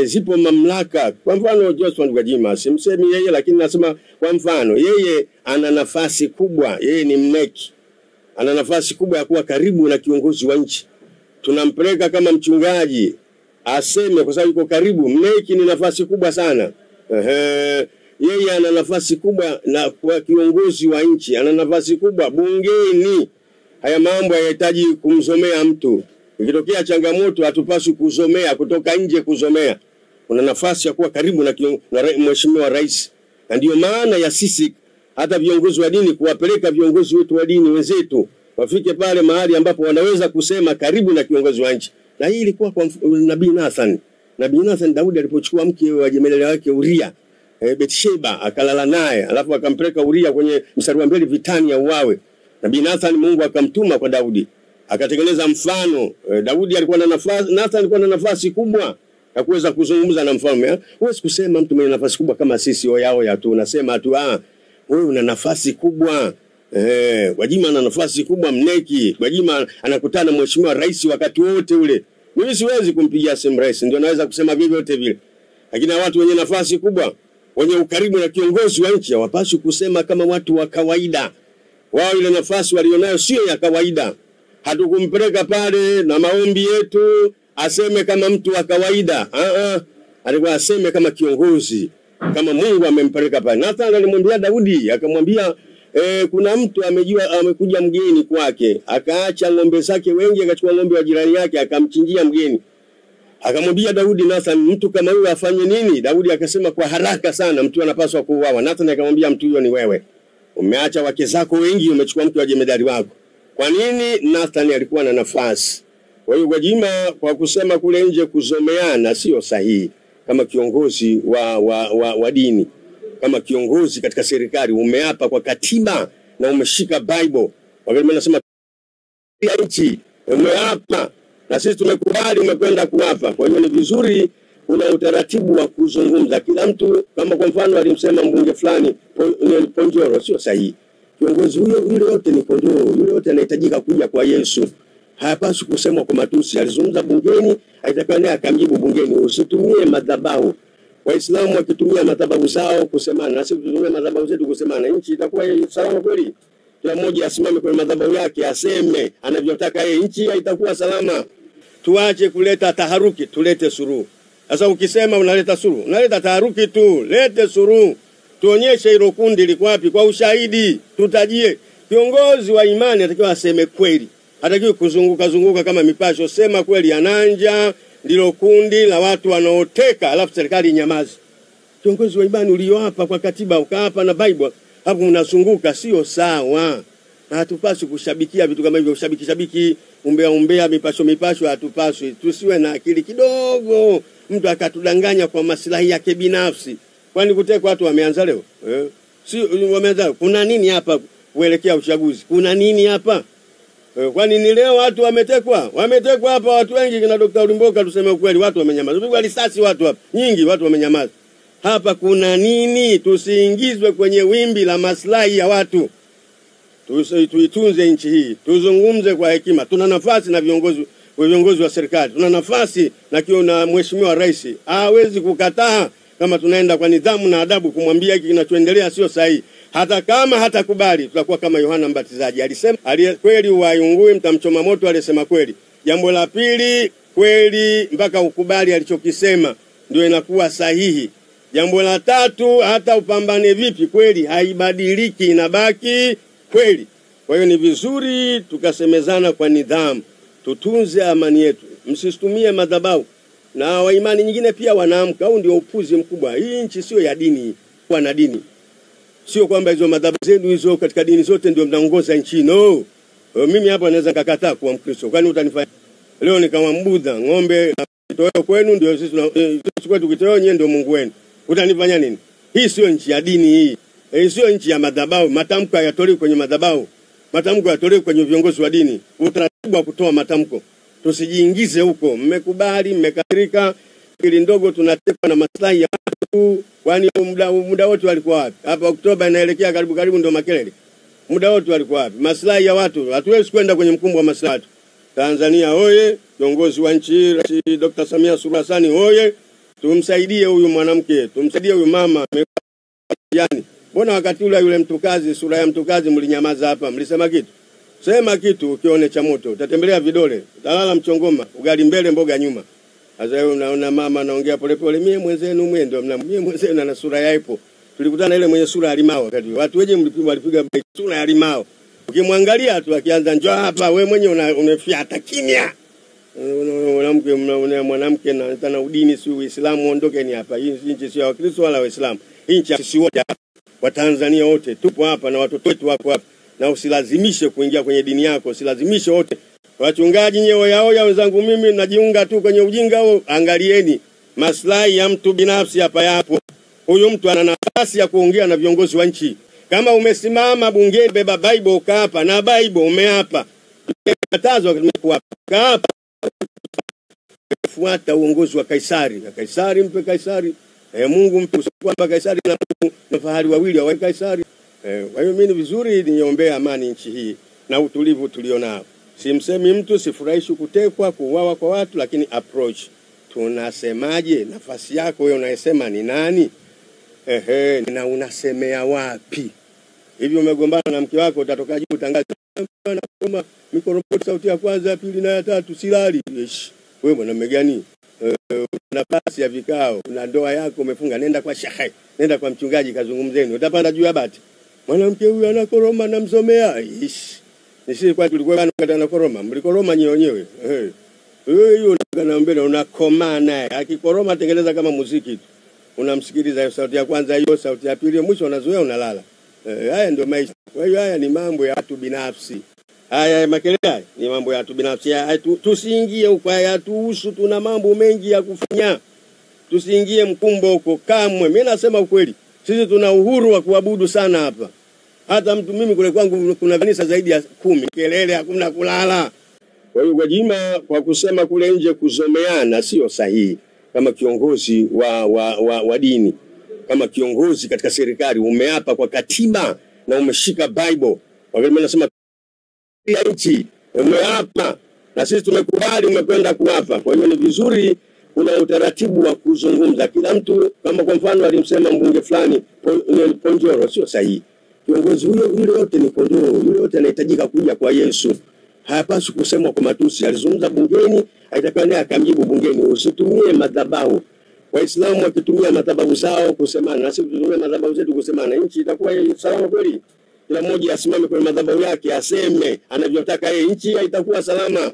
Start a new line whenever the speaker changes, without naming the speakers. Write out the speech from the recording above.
Zipo mamlaka. Kwa mfano Joshua Gwajima, simsemi yeye lakini nasema kwa mfano yeye ana nafasi kubwa, yeye ni mneki. Ana nafasi kubwa ya kuwa karibu na kiongozi wa nchi. Tunampeleka kama mchungaji aseme kwa sababu yuko karibu. Mneki ni nafasi kubwa sana. Yeye ana nafasi kubwa na kwa kiongozi wa nchi, ana nafasi kubwa bungeni. Haya mambo hayahitaji kumzomea mtu. Ikitokea changamoto hatupaswi kuzomea, kutoka nje kuzomea. Una nafasi ya kuwa karibu na mheshimiwa rais. Na ndio maana ya sisi hata viongozi wa dini kuwapeleka viongozi wetu wa dini wenzetu wafike pale mahali ambapo wanaweza kusema karibu na kiongozi wa nchi. Na hii ilikuwa kwa Nabii Nathan. Nabii Nathan Daudi alipochukua mke wa jemadari wake Uria, Betsheba, akalala naye, alafu akampeleka Uria kwenye mstari wa mbele vitani ya uawe. Nabii Nathan Mungu akamtuma kwa Daudi. Akatengeneza mfano. Daudi alikuwa na nafasi, Nathan alikuwa na nafasi kubwa ya kuweza kuzungumza na mfalme. Huwezi kusema mtu mwenye nafasi kubwa kama sisi oya tu, unasema tu wewe una nafasi kubwa. Gwajima ana nafasi kubwa, mneki. Gwajima anakutana na mheshimiwa rais wakati wote ule. Mimi siwezi kumpigia simu rais, ndio naweza kusema vyovyote vile. Lakini watu wenye nafasi kubwa, wenye ukaribu na kiongozi wa nchi hawapaswi kusema kama watu wa kawaida. Wao ile nafasi walionayo sio ya kawaida. Hatukumpeleka pale na maombi yetu aseme kama mtu wa kawaida. Alikuwa aseme kama kiongozi, kama Mungu amempeleka pale. Nathan alimwambia Daudi, akamwambia kuna mtu amekuja mgeni kwake, akaacha ng'ombe zake wengi, akachukua ng'ombe wa jirani yake akamchinjia mgeni. Akamwambia Daudi, Nathan, mtu kama huyo afanye nini? Daudi akasema kwa haraka sana mtu anapaswa kuuawa. Nathan akamwambia mtu huyo ni wewe. Umeacha wake zako wengi, umechukua mke wa jemadari wako. Kwa nini? Nathan alikuwa na nafasi. Kwa hiyo Gwajima kwa kusema kule nje kuzomeana sio sahihi. Kama kiongozi wa dini, kama kiongozi katika serikali, umeapa kwa katiba na umeshika Bible. Wakati nasema nchi umeapa na sisi tumekubali, umekwenda kuapa. Kwa hiyo ni vizuri kuna utaratibu wa kuzungumza. Kila mtu kama kwa mfano alimsema mbunge fulani Ponjoro, sio sahihi. Kiongozi huyo yule yote ni kondoo, yule yote anahitajika kuja kwa Yesu. Hayapaswi kusemwa kwa matusi. Alizungumza bungeni, aitakiwa naye akamjibu bungeni. Usitumie madhabahu. Waislamu wakitumia madhabahu zao kusemana, na sisi tutumie madhabahu zetu kusemana, nchi itakuwa salama kweli? Kila mmoja asimame kwenye madhabahu yake aseme anavyotaka yeye, nchi itakuwa salama. Tuache kuleta taharuki, tulete suluhu. Sasa ukisema unaleta suluhu, unaleta taharuki tu. Lete suluhu. Tuonyeshe hilo kundi liko wapi kwa ushahidi. Tutajie. Kiongozi wa imani atakiwa aseme kweli. Hatakiwi kuzunguka kama mipasho. Sema kweli, Ananja ndilo kundi la watu wanaoteka alafu serikali inyamaze. Kiongozi wa imani ulioapa kwa katiba, ukaapa na Bible, hapo unazunguka, sio sawa. Na hatupaswi kushabikia vitu kama hivyo, shabiki umbea mipasho hatupaswi. Tusiwe na akili kidogo. Mtu akatudanganya kwa maslahi yake binafsi. Kwani kutekwa watu wameanza leo? Si wameanza. Kuna nini hapa kuelekea uchaguzi? Kuna nini hapa? Kwani ni leo watu wametekwa? Wametekwa hapa watu wengi, kina Dr. Ulimboka, tuseme ukweli, watu wamenyamaza. Pigwa risasi watu hapa. Nyingi watu wamenyamaza. Hapa kuna nini? Tusiingizwe kwenye wimbi la maslahi ya watu. Tuitunze nchi hii. Tuzungumze kwa hekima. Tuna nafasi na viongozi wa serikali. Tuna nafasi na mheshimiwa rais. Hawezi kukataa kama tunaenda kwa nidhamu na adabu kumwambia hiki kinachoendelea sio sahihi. Hata kama hatakubali, tutakuwa kama Yohana Mbatizaji. Alisema kweli uayungui mtamchoma moto, alisema kweli. Jambo la pili, kweli mpaka ukubali alichokisema ndio inakuwa sahihi. Jambo la tatu, hata upambane vipi, kweli haibadiliki, inabaki kweli. Kwa hiyo ni vizuri tukasemezana kwa nidhamu. Tutunze amani yetu. Msistumie madhabahu. Na wa imani nyingine pia wanaamka. Huu ndio upuzi mkubwa. Hii nchi sio ya dini, kwa na dini. Sio kwamba hizo madhabahu zenu hizo katika dini zote ndio mnaongoza nchi. No. Mimi hapa naweza kakataa kuwa Mkristo. Kwani utanifanya leo ni kama Mbudha, ng'ombe kitoweo kwenu ndio sisi kwetu kitoweo nyenye ndio Mungu wenu. Utanifanya nini? Hii sio nchi ya dini hii. Hii sio nchi ya madhabahu. Matamko hayatolewi kwenye madhabahu. Matamko hayatolewi kwenye viongozi wa dini. Utaratibu wa kutoa matamko. Tusijiingize huko. Mmekubali, mmekasirika, ili ndogo tunatekwa na maslahi ya watu. Kwani muda wote walikuwa wapi? Hapa Oktoba inaelekea karibu ndio makelele. Muda wote walikuwa wapi? Maslahi ya watu. Hatuwezi kwenda kwenye mkumbo wa maslahi. Tanzania oye! kiongozi wa nchi Dr. Samia Suluhu Hassan hoye, tumsaidie huyu mwanamke, tumsaidie huyu mama. Yani, mbona wakati ule yule mtukazi, sura ya mtukazi mlinyamaza hapa, mlisema kitu? Sema kitu ukione cha moto, utatembelea vidole, utalala mchongoma, ugali mbele mboga nyuma. Sasa wewe unaona mama anaongea polepole, mimi mwenzenu mwendo, mimi mwenzenu na sura yaipo. Tulikutana ile mwenye sura ya limao wakati watu wengi walipiga sura ya limao. Ukimwangalia tu akianza njoo hapa, wewe mwenye unafiata kimya. Mwanamke na tana udini si Uislamu, ondokeni hapa. Hii nchi sio ya Wakristo wala Waislamu. Hii nchi sisi wote wa Tanzania wote tupo hapa na watoto wetu wako hapa. Na usilazimishe kuingia kwenye dini yako, usilazimishe wote. Wachungaji nyewe yao ya wenzangu, mimi najiunga tu kwenye ujinga huo. Angalieni maslahi ya mtu binafsi hapa yapo. Huyu mtu ana nafasi ya kuongea na viongozi wa nchi. Kama umesimama bungeni beba Bible ukaapa na Bible umeapa. Katazo kimekuwa hapa. Fuata uongozi wa Kaisari. Na Kaisari mpe Kaisari. Mungu mpe kwamba Kaisari na fahari wawili wa Kaisari. Kwa hiyo mimi ni vizuri niombea amani nchi hii na utulivu tulionao. Simsemi mtu, sifurahishi kutekwa, kuuawa kwa watu, lakini approach. Tunasemaje? Nafasi yako wewe unayesema ni nani? Na unasemea wapi? Hivi umegombana na mke wako utatoka juu utangaza kama mikoroboti sauti ya kwanza, ya pili na ya tatu silali. Wewe mwanamume gani? Nafasi ya vikao, una ndoa yako umefunga, nenda kwa shehe, nenda kwa mchungaji kazungumzeni. Utapanda juu ya bati. Mwanamke huyu anakoroma namsomea. Nisi kwa tulikuwa na koroma, mlikoroma nyewe. Hiyo unakanaambia unakoma naye. Akikoroma tengeneza kama muziki tu. Unamsikiliza hiyo sauti ya kwanza, hiyo sauti ya pili, mwisho unazoea unalala. Haya ndio maisha. Kwa hiyo haya ni mambo ya watu binafsi. Haya makelele ni mambo ya watu binafsi. Tusiingie huko, hayatuhusu, tuna mambo mengi ya kufanya. Tusiingie mkumbo huko kamwe. Mimi nasema ukweli. Sisi tuna uhuru wa kuabudu sana hapa. Hata mtu mimi kule kwangu kuna kanisa zaidi ya 10. Kelele hakuna kulala. Kwa hiyo Gwajima kwa kusema kule nje kuzomeana sio sahihi. Kama kiongozi wa dini, kama kiongozi katika serikali, umeapa kwa katiba na umeshika Bible. Wakati mimi nasema nchi umeapa na sisi tumekubali, umekwenda kuapa. Kwa hiyo ni vizuri kuna utaratibu wa kuzungumza. Kila mtu kama kwa mfano alimsema mbunge fulani Ponjoro, sio sahihi. Kiongozi yule yote ni kondoo, yule yote anahitajika kuja kwa Yesu. Hayapaswi kusemwa kwa matusi. Alizungumza bungeni, haitakiwa naye akamjibu bungeni. Usitumie madhabahu. Waislamu wakitumia madhabahu zao kusemana, na sisi tutumie madhabahu zetu kusemana, nchi itakuwa salama kweli? Kila mmoja asimame kwenye madhabahu yake aseme anavyotaka yeye, nchi itakuwa salama.